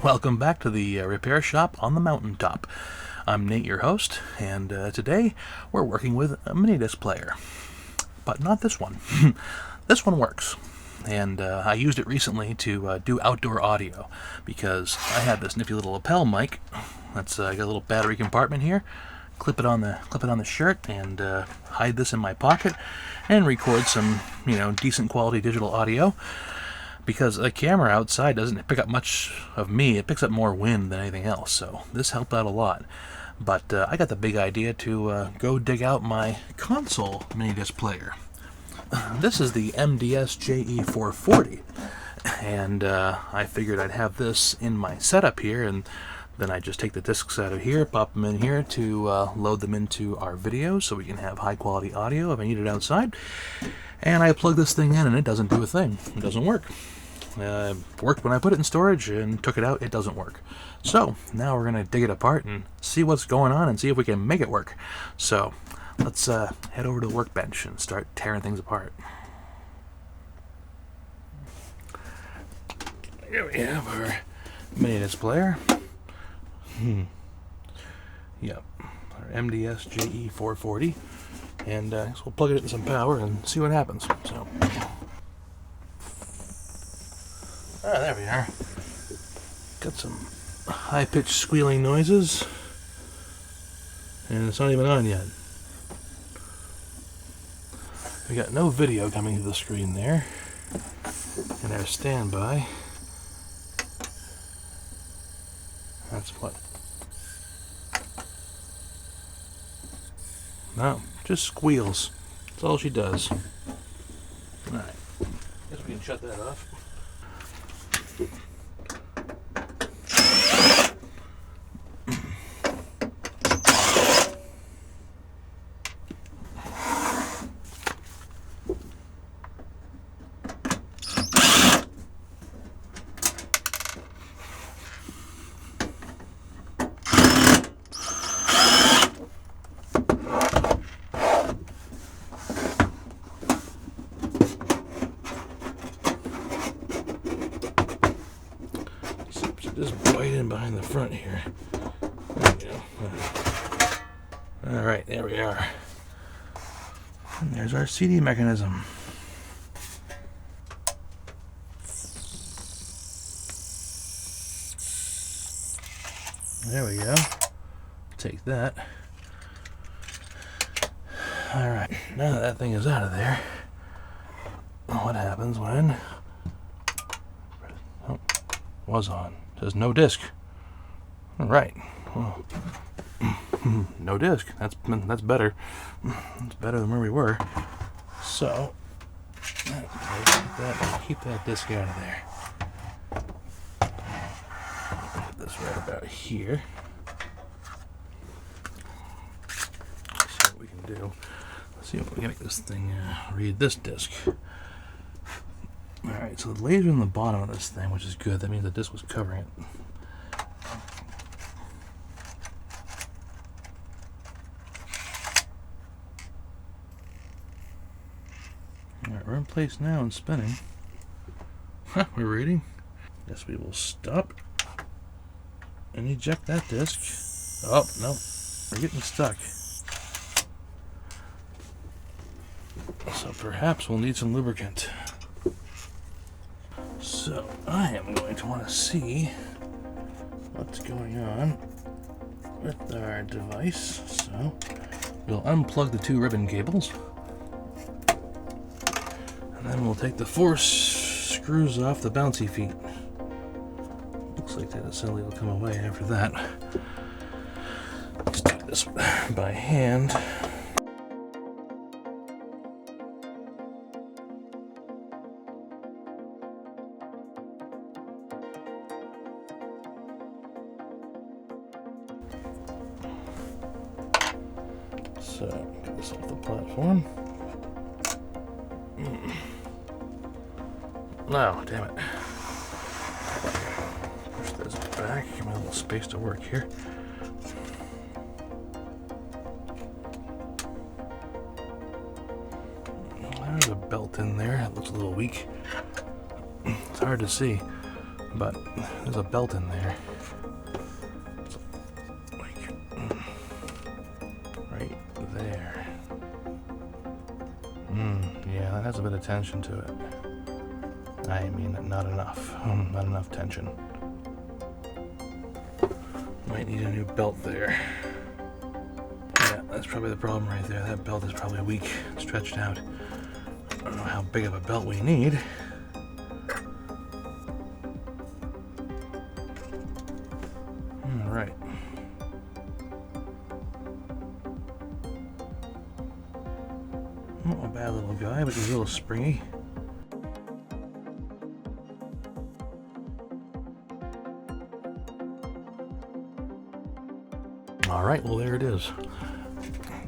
Welcome back to the repair shop on the mountaintop. I'm Nate, your host, and today we're working with a MiniDisc player. But not this one. This one works. And I used it recently to do outdoor audio because I had this nifty little lapel mic. That's got a little battery compartment here. Clip it on the shirt and hide this in my pocket and record some, decent quality digital audio. Because the camera outside doesn't pick up much of me, it picks up more wind than anything else, so this helped out a lot. But I got the big idea to go dig out my console MiniDisc player. This is the MDS JE440, and I figured I'd have this in my setup here, and then I just take the discs out of here, pop them in here to load them into our videos so we can have high quality audio if I need it outside. And I plug this thing in and it doesn't do a thing. It doesn't work. Worked when I put it in storage and took it out, it doesn't work. So now we're going to dig it apart and see what's going on and see if we can make it work. So let's head over to the workbench and start tearing things apart. Here we have our MiniDisc player. Yep, our MDS JE440. And so we'll plug it into some power and see what happens. So, there we are. Got some high-pitched squealing noises, and it's not even on yet. We got no video coming to the screen there, and our standby. That's what. No, just squeals. That's all she does. Alright, guess we can shut that off. Just bite in behind the front here. There we go. Alright, there we are. And there's our CD mechanism. There we go. Take that. Alright, now that that thing is out of there, what happens when... Oh, was on. Says no disc. All right. Well, no disc. That's better. That's better than where we were. So, keep that disc out of there. Put this right about here. Let's see what we can do. Let's see if we can make this thing read this disc. Alright, so the laser in the bottom of this thing, which is good. That means the disc was covering it. Alright, we're in place now and spinning. We're reading. Guess we will stop and eject that disc. Oh, no. We're getting stuck. So perhaps we'll need some lubricant. So, I am going to want to see what's going on with our device. So, we'll unplug the two ribbon cables. And then we'll take the 4 screws off the bouncy feet. Looks like that assembly will come away after that. Let's do this by hand. So, get this off the platform. No, damn it. Push this back, give me a little space to work here. There's a belt in there. It looks a little weak. It's hard to see. but there's a belt in there. Right there. Yeah, that has a bit of tension to it. I mean, not enough. Not enough tension. Might need a new belt there. Yeah, that's probably the problem right there. That belt is probably weak, stretched out. I don't know how big of a belt we need. Alright. Not a bad little guy, but he's a little springy. Alright, well there it is.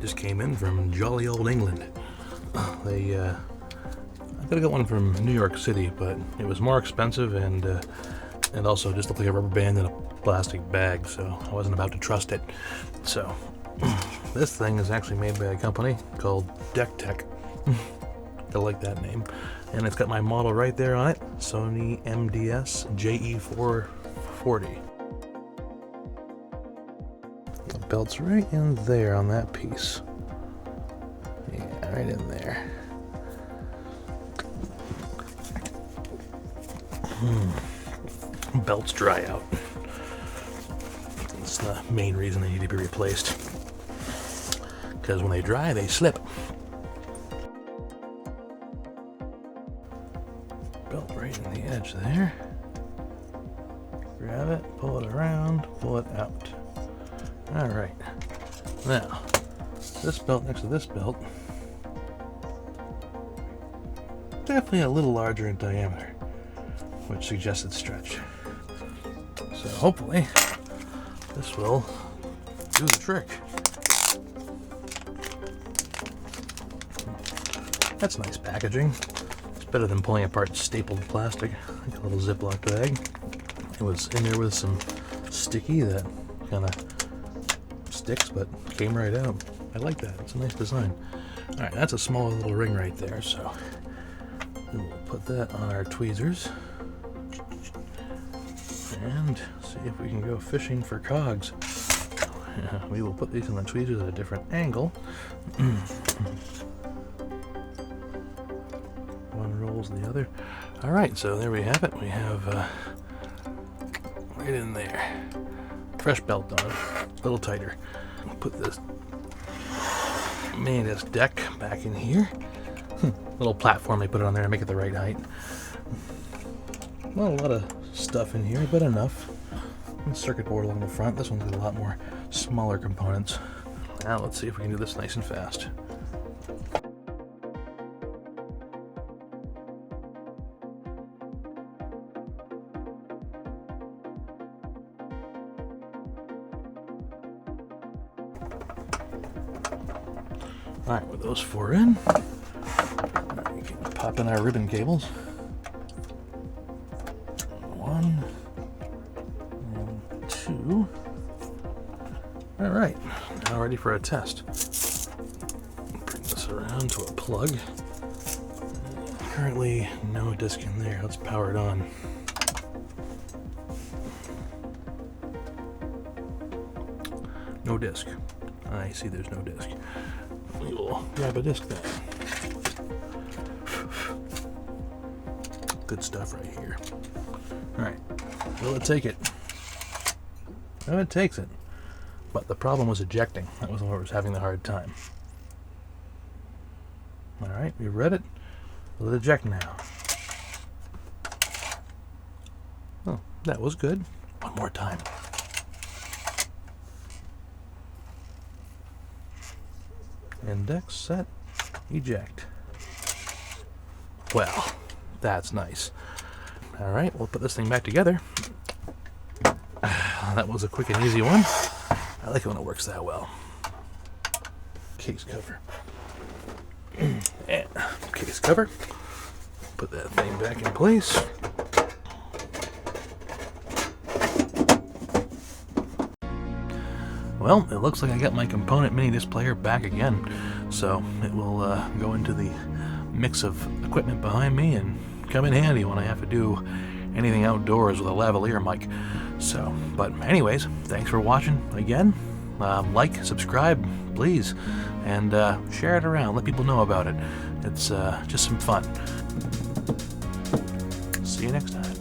Just came in from jolly old England. I could have got one from New York City, but it was more expensive and also just looked like a rubber band in a plastic bag, so I wasn't about to trust it. So this thing is actually made by a company called Tech. I like that name. And it's got my model right there on it, Sony MDS JE440. The belt's right in there on that piece. Yeah, right in there. Belts dry out. That's the main reason they need to be replaced. Because when they dry, they slip. Belt right in the edge there. Grab it, pull it around, pull it out. Alright. Now, this belt next to this belt, definitely a little larger in diameter, which suggested stretch. So hopefully this will do the trick. That's nice packaging. It's better than pulling apart stapled plastic, like a little Ziploc bag. It was in there with some sticky that kind of sticks but came right out. I like that. It's a nice design. Alright, that's a small little ring right there, so we'll put that on our tweezers and see if we can go fishing for cogs. We will put these on the tweezers at a different angle. One rolls the other. Alright, so there we have it. We have right in there. Fresh belt on, a little tighter. Put this MiniDisc deck back in here. Little platform, they put it on there to make it the right height. Not a lot of stuff in here, but enough. And circuit board along the front. This one's got a lot more smaller components. Now let's see if we can do this nice and fast. Alright, with those four in, we can pop in our ribbon cables. One and two. Alright, now ready for a test. Bring this around to a plug. Currently no disc in there. Let's power it on. No disc. I see there's no disc. We will grab a disc then. Good stuff right here. Alright, will it take it? No, it takes it. But the problem was ejecting. That was where I was having the hard time. Alright, we read it. Will it eject now? Oh, that was good. One more time. Index, set, eject. Well, that's nice. Alright, we'll put this thing back together. That was a quick and easy one. I like it when it works that well. Case cover. And case cover. Put that thing back in place. Well, it looks like I got my component MiniDisc player back again, so it will go into the mix of equipment behind me and come in handy when I have to do anything outdoors with a lavalier mic. So, but anyways, thanks for watching again. Like, subscribe, please, and share it around. Let people know about it. It's just some fun. See you next time.